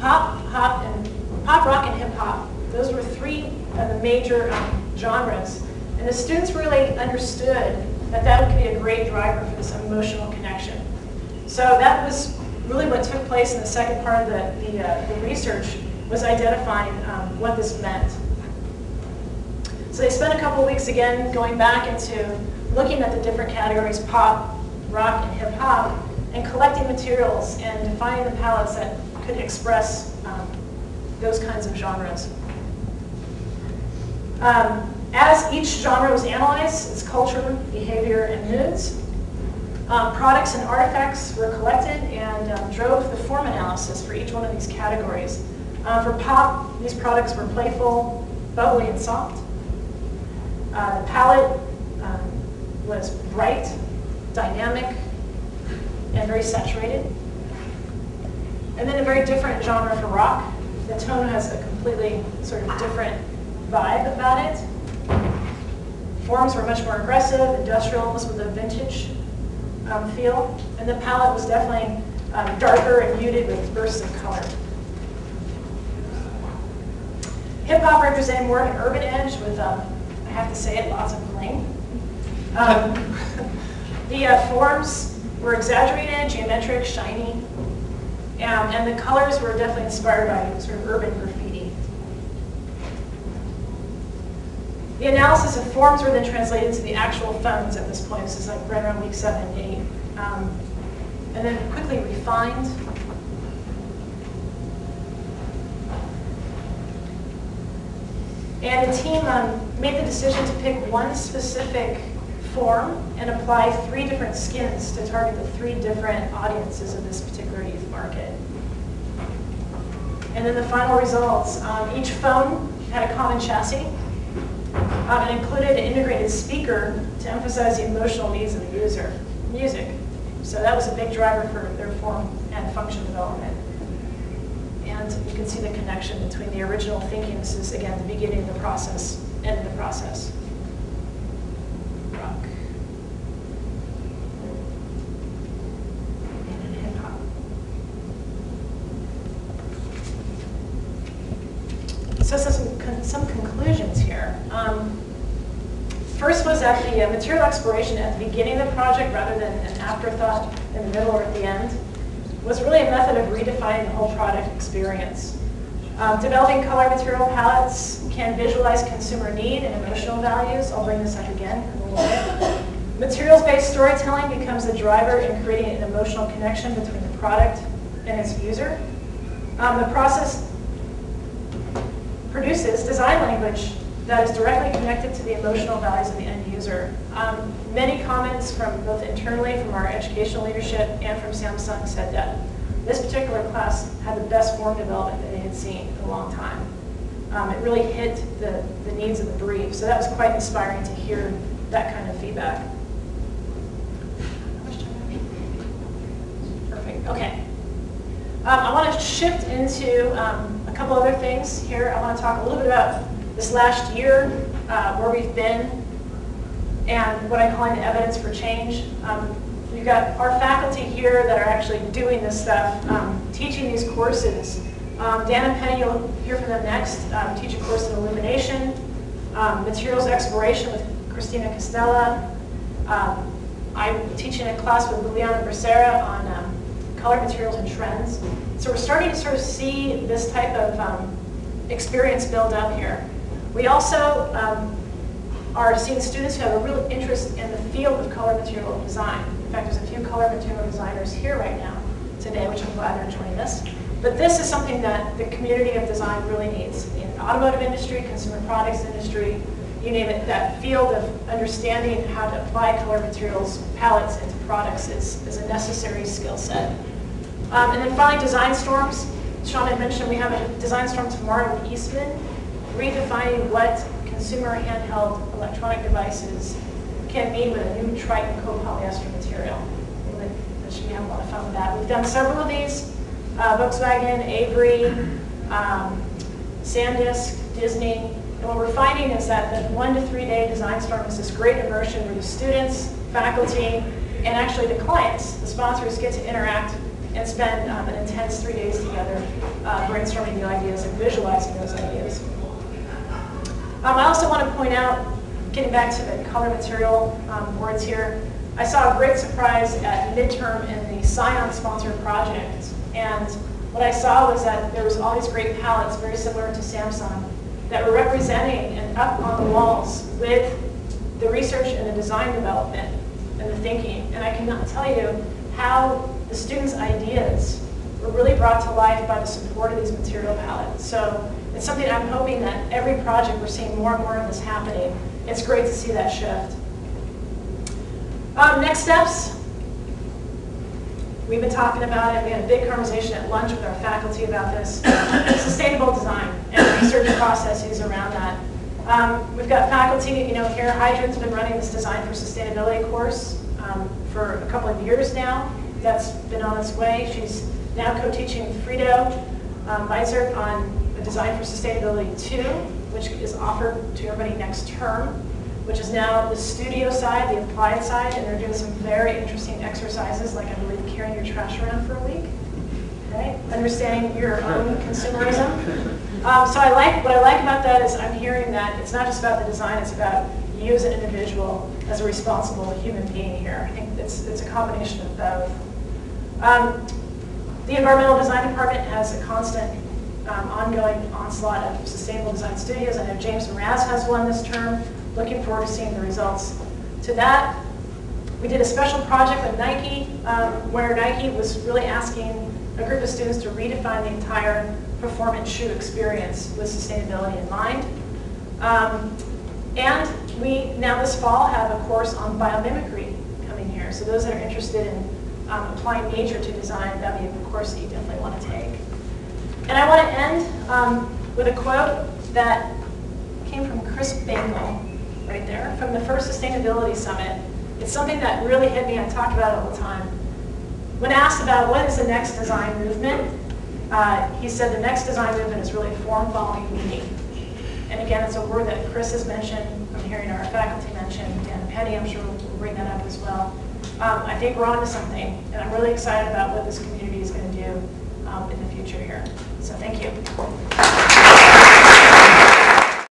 pop, rock, and hip hop. Those were three of the major genres. And the students really understood that that would be a great driver for this emotional connection. So that was really what took place in the second part of the research, was identifying what this meant. So they spent a couple of weeks again going back into looking at the different categories, pop, rock, and hip hop, and collecting materials and defining the palettes that could express those kinds of genres. As each genre was analyzed, its culture, behavior, and moods, products and artifacts were collected and drove the form analysis for each one of these categories. For pop, these products were playful, bubbly, and soft. The palette was bright, dynamic, and very saturated. And then a very different genre for rock. The tone has a completely sort of different vibe about it. Forms were much more aggressive, industrial, almost with a vintage feel. And the palette was definitely darker and muted with bursts of color. Hip hop represented more of an urban edge with, I have to say it, lots of bling. The forms were exaggerated, geometric, shiny, and the colors were definitely inspired by sort of urban graffiti. The analysis of forms were then translated to the actual phones at this point. This is like right around week 7 and 8. And then quickly refined. And the team made the decision to pick one specific form and apply 3 different skins to target the 3 different audiences of this particular youth market. And then the final results. Each phone had a common chassis. It included an integrated speaker to emphasize the emotional needs of the user, music. So that was a big driver for their form and function development. And you can see the connection between the original thinking. This is, again, the beginning of the process, end of the process. Rock. And hip hop. So some conclusions here. First was that the material exploration at the beginning of the project, rather than an afterthought in the middle or at the end, was really a method of redefining the whole product experience. Developing color material palettes can visualize consumer need and emotional values. I'll bring this up again in a little bit. Materials-based storytelling becomes the driver in creating an emotional connection between the product and its user. The process produces design language that is directly connected to the emotional values of the end user. Many comments from both internally from our educational leadership and from Samsung said that this particular class had the best form development that they had seen in a long time. It really hit the needs of the brief, so that was quite inspiring to hear that kind of feedback. Perfect, okay. I want to shift into a couple other things here. I want to talk a little bit about this last year, where we've been, and what I'm calling the evidence for change. You've got our faculty here that are actually doing this stuff, teaching these courses. Dan and Penny, you'll hear from them next, teach a course in illumination, materials exploration with Christina Costella. I'm teaching a class with Liliana Becerra on color materials and trends. So we're starting to sort of see this type of experience build up here. We also are seeing students who have a real interest in the field of color material design. In fact, there's a few color material designers here right now today, which I'm glad they're joining us. But this is something that the community of design really needs. In the automotive industry, consumer products industry, you name it, that field of understanding how to apply color materials, palettes into products is a necessary skill set. And then finally, design storms. Sean had mentioned we have a design storm tomorrow in Eastman, redefining what consumer handheld electronic devices can mean with a new Triton copolyester material. We should have a lot of fun with that. We've done several of these, Volkswagen, Avery, SanDisk, Disney. And what we're finding is that the 1 to 3 day design storm is this great immersion where the students, faculty, and actually the clients, the sponsors, get to interact and spend an intense 3 days together. together, brainstorming new ideas and visualizing those ideas. I also want to point out, getting back to the color material boards here, I saw a great surprise at midterm in the Scion-sponsored project. And what I saw was that there was all these great palettes, very similar to Samsung, that were representing and up on the walls with the research and the design development and the thinking. And I cannot tell you how the students' ideas were really brought to life by the support of these material palettes. So it's something I'm hoping that every project we're seeing more and more of this happening. It's great to see that shift. Next steps. We've been talking about it. We had a big conversation at lunch with our faculty about this. Sustainable design and research processes around that. We've got faculty, here, Hydran's been running this Design for Sustainability course for a couple of years now. That's been on its way. She's now co-teaching with Frido Meiser on the Design for Sustainability 2, which is offered to everybody next term, which is now the studio side, the applied side, and they're doing some very interesting exercises, like I believe carrying your trash around for a week, right? Understanding your own consumerism. So what I like about that is I'm hearing that it's not just about the design, it's about you as an individual, as a responsible human being here. I think it's a combination of both. The Environmental Design Department has a constant ongoing onslaught of sustainable design studios. I know James Mraz has one this term. Looking forward to seeing the results to that. We did a special project with Nike where Nike was really asking a group of students to redefine the entire performance shoe experience with sustainability in mind. And we now this fall have a course on biomimicry coming here. So those that are interested in applying nature to design, that would be a course that you definitely want to take. And I want to end with a quote that came from Chris Bangle, right there, from the first Sustainability Summit. It's something that really hit me. I talk about it all the time. When asked about what is the next design movement, he said the next design movement is really form following meaning. And again, it's a word that Chris has mentioned. I'm hearing our faculty mention, and Penny, I'm sure will bring that up as well. I think we're on to something, and I'm really excited about what this community is going to do in the future here. So thank you.